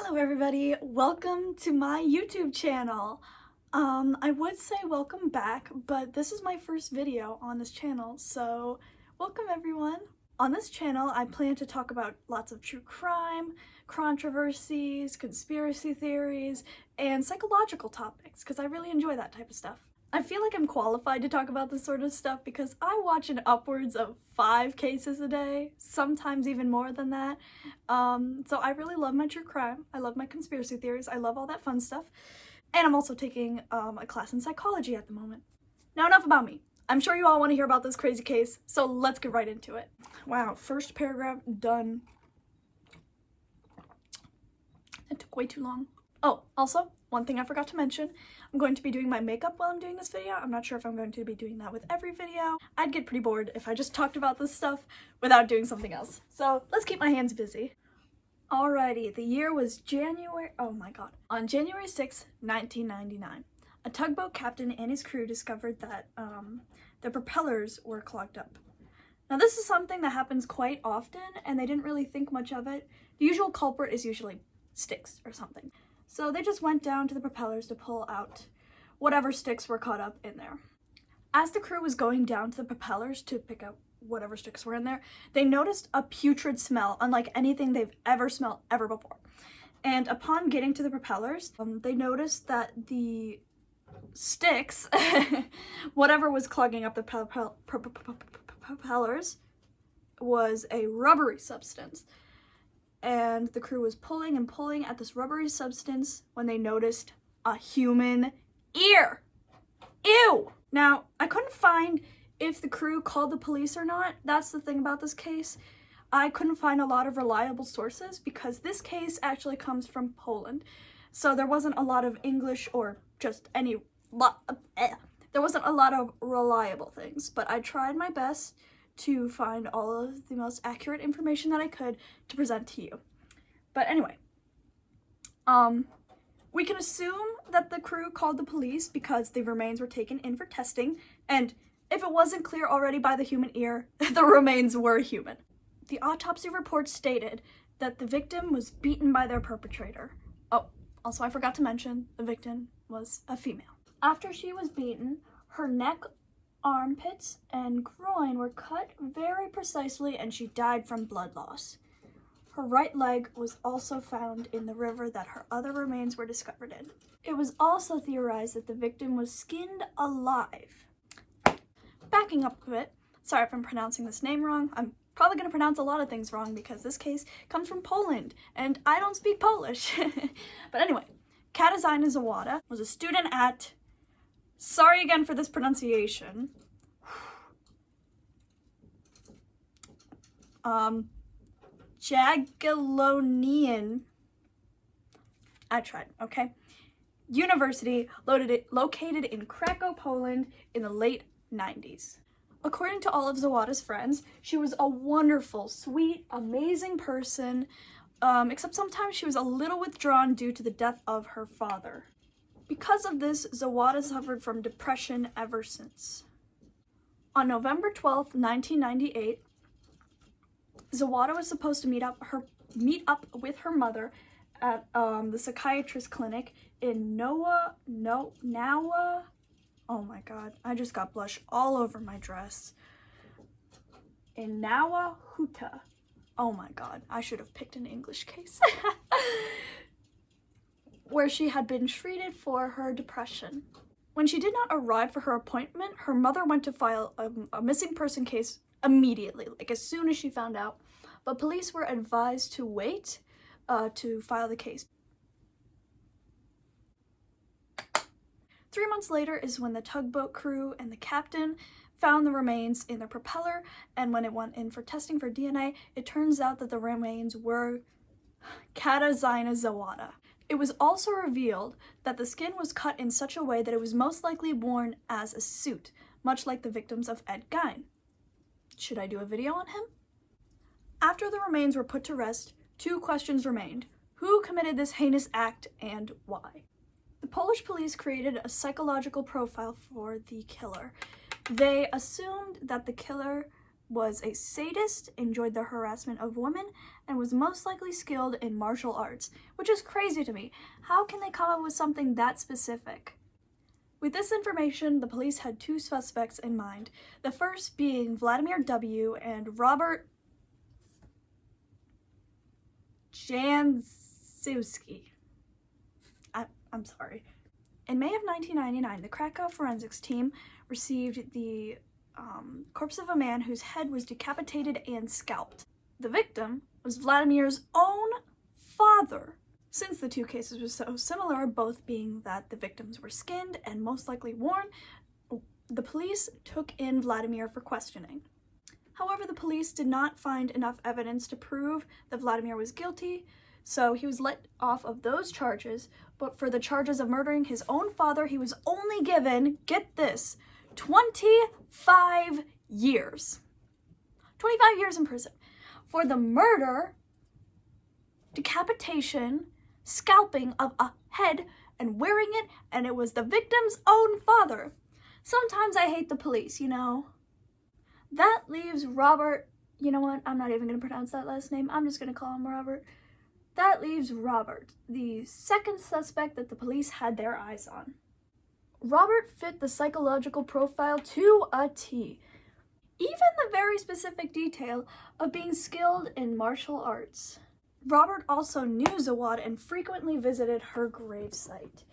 Hello everybody, welcome to my YouTube channel. I would say welcome back, but this is my first video on this channel, so welcome everyone. On this channel, I plan to talk about lots of true crime, controversies, conspiracy theories, and psychological topics, because I really enjoy that type of stuff. I feel like I'm qualified to talk about this sort of stuff because I watch an upwards of 5 cases a day, sometimes even more than that. So I really love my true crime, I love my conspiracy theories, I love all that fun stuff. And I'm also taking a class in psychology at the moment. Now enough about me. I'm sure you all want to hear about this crazy case, so let's get right into it. Wow, first paragraph done. It took way too long. Oh, also, one thing I forgot to mention, I'm going to be doing my makeup while I'm doing this video. I'm not sure if I'm going to be doing that with every video. I'd get pretty bored if I just talked about this stuff without doing something else. So let's keep my hands busy. Alrighty, the year was on January 6, 1999. A tugboat captain and his crew discovered that the propellers were clogged up. Now this is something that happens quite often and they didn't really think much of it. The usual culprit is usually sticks or something. So they just went down to the propellers to pull out whatever sticks were caught up in there. As the crew was going down to the propellers to pick up whatever sticks were in there, they noticed a putrid smell unlike anything they've ever smelled ever before. And upon getting to the propellers, they noticed that the sticks, whatever was clogging up the propellers, was a rubbery substance. And the crew was pulling and pulling at this rubbery substance when they noticed a human ear. Ew! Now, I couldn't find if the crew called the police or not. That's the thing about this case. I couldn't find a lot of reliable sources because this case actually comes from Poland. So there wasn't a lot of English or just there wasn't a lot of reliable things. But I tried my best to find all of the most accurate information that I could to present to you. But anyway, we can assume that the crew called the police because the remains were taken in for testing, and if it wasn't clear already by the human ear, the remains were human. The autopsy report stated that the victim was beaten by their perpetrator. Oh, also I forgot to mention, the victim was a female. After she was beaten, her neck, armpits, and groin were cut very precisely and she died from blood loss. Her right leg was also found in the river that her other remains were discovered in. It was also theorized that the victim was skinned alive. Backing up a bit, sorry if I'm pronouncing this name wrong. I'm probably going to pronounce a lot of things wrong because this case comes from Poland and I don't speak Polish. But anyway, Katarzyna Zowada was a student at, sorry again for this pronunciation, Jagiellonian, I tried, okay? University located in Krakow, Poland in the late 90s. According to all of Zowada's friends, she was a wonderful, sweet, amazing person, except sometimes she was a little withdrawn due to the death of her father. Because of this, Zowada suffered from depression ever since. On November 12th, 1998, Zowada was supposed to meet up with her mother at the psychiatrist clinic in Nawa. Oh my god, I just got blush all over my dress. In Nawa Huta. Oh my god, I should have picked an English case. Where she had been treated for her depression. When she did not arrive for her appointment, her mother went to file a missing person case immediately, like as soon as she found out. But police were advised to wait to file the case. 3 months later is when the tugboat crew and the captain found the remains in the propeller, and when it went in for testing for DNA, it turns out that the remains were Katarzyna Zowada. It was also revealed that the skin was cut in such a way that it was most likely worn as a suit, much like the victims of Ed Gein. Should I do a video on him? After the remains were put to rest, 2 questions remained. Who committed this heinous act and why? The Polish police created a psychological profile for the killer. They assumed that the killer was a sadist, enjoyed the harassment of women, and was most likely skilled in martial arts, which is crazy to me. How can they come up with something that specific? With this information, the police had two suspects in mind, the first being Vladimir W. and Robert Janciewski. I'm sorry. In May of 1999, the Krakow forensics team received the corpse of a man whose head was decapitated and scalped. The victim was Vladimir's own father. Since the two cases were so similar, both being that the victims were skinned and most likely worn, the police took in Vladimir for questioning. However, the police did not find enough evidence to prove that Vladimir was guilty, so he was let off of those charges, but for the charges of murdering his own father, he was only given, get this, 25 years. 25 years in prison. For the murder, decapitation, scalping of a head, and wearing it, and it was the victim's own father. Sometimes I hate the police, you know. That leaves Robert, you know what, I'm not even going to pronounce that last name, I'm just going to call him Robert. That leaves Robert, the second suspect that the police had their eyes on. Robert fit the psychological profile to a T. Even the very specific detail of being skilled in martial arts. Robert also knew Zowada and frequently visited her gravesite.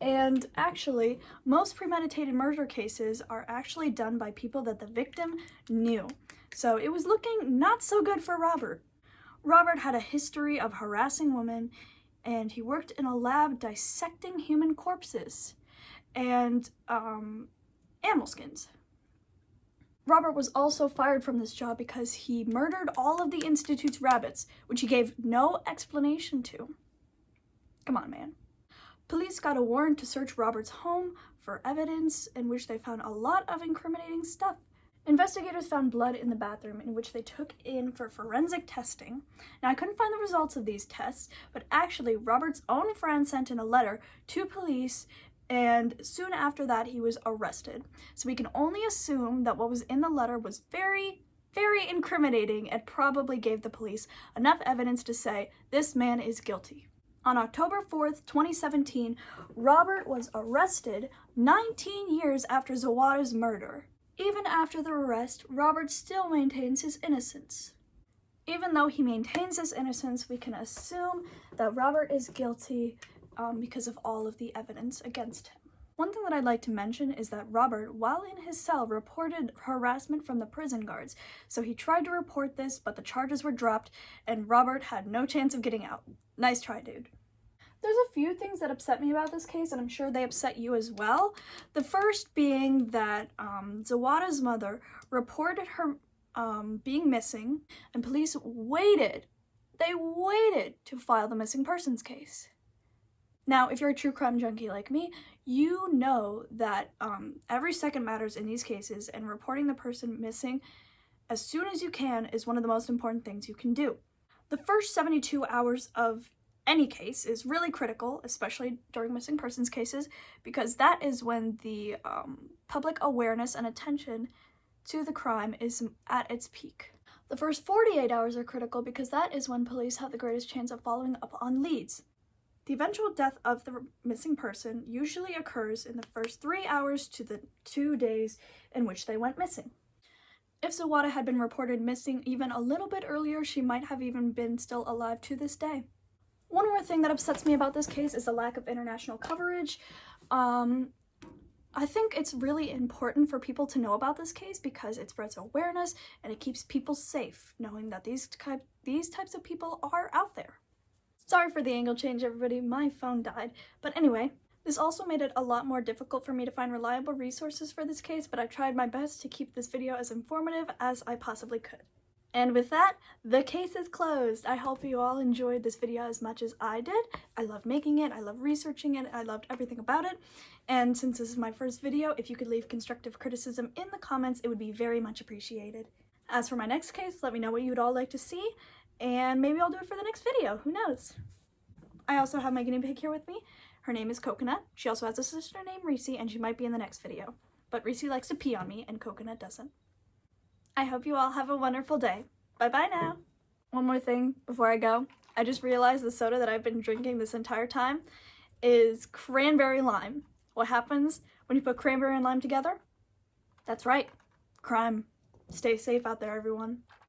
And actually, most premeditated murder cases are actually done by people that the victim knew. So it was looking not so good for Robert. Robert had a history of harassing women, and he worked in a lab dissecting human corpses and animal skins. Robert was also fired from this job because he murdered all of the Institute's rabbits, which he gave no explanation to. Come on, man. Police got a warrant to search Robert's home for evidence in which they found a lot of incriminating stuff. Investigators found blood in the bathroom, in which they took in for forensic testing. Now, I couldn't find the results of these tests, but actually Robert's own friend sent in a letter to police, and soon after that he was arrested. So we can only assume that what was in the letter was very, very incriminating and probably gave the police enough evidence to say this man is guilty. On October 4th, 2017, Robert was arrested 19 years after Zowada's murder. Even after the arrest, Robert still maintains his innocence. Even though he maintains his innocence, we can assume that Robert is guilty because of all of the evidence against him. One thing that I'd like to mention is that Robert, while in his cell, reported harassment from the prison guards. So he tried to report this, but the charges were dropped, and Robert had no chance of getting out. Nice try, dude. There's a few things that upset me about this case, and I'm sure they upset you as well. The first being that Zowada's mother reported her being missing, and police waited. They waited to file the missing persons case. Now, if you're a true crime junkie like me, you know that every second matters in these cases, and reporting the person missing as soon as you can is one of the most important things you can do. The first 72 hours of any case is really critical, especially during missing persons cases, because that is when the public awareness and attention to the crime is at its peak. The first 48 hours are critical because that is when police have the greatest chance of following up on leads. The eventual death of the missing person usually occurs in the first 3 hours to the 2 days in which they went missing. If Zowada had been reported missing even a little bit earlier, she might have even been still alive to this day. One more thing that upsets me about this case is the lack of international coverage. I think it's really important for people to know about this case because it spreads awareness and it keeps people safe, knowing that these types of people are out there. Sorry for the angle change, everybody. My phone died. But anyway, this also made it a lot more difficult for me to find reliable resources for this case, but I tried my best to keep this video as informative as I possibly could. And with that, the case is closed. I hope you all enjoyed this video as much as I did. I love making it, I love researching it, I loved everything about it. And since this is my first video, if you could leave constructive criticism in the comments, it would be very much appreciated. As for my next case, let me know what you would all like to see, and maybe I'll do it for the next video, who knows? I also have my guinea pig here with me. Her name is Coconut. She also has a sister named Reese, and she might be in the next video. But Reese likes to pee on me, and Coconut doesn't. I hope you all have a wonderful day. Bye-bye now. One more thing before I go. I just realized the soda that I've been drinking this entire time is cranberry lime. What happens when you put cranberry and lime together? That's right, crime. Stay safe out there, everyone.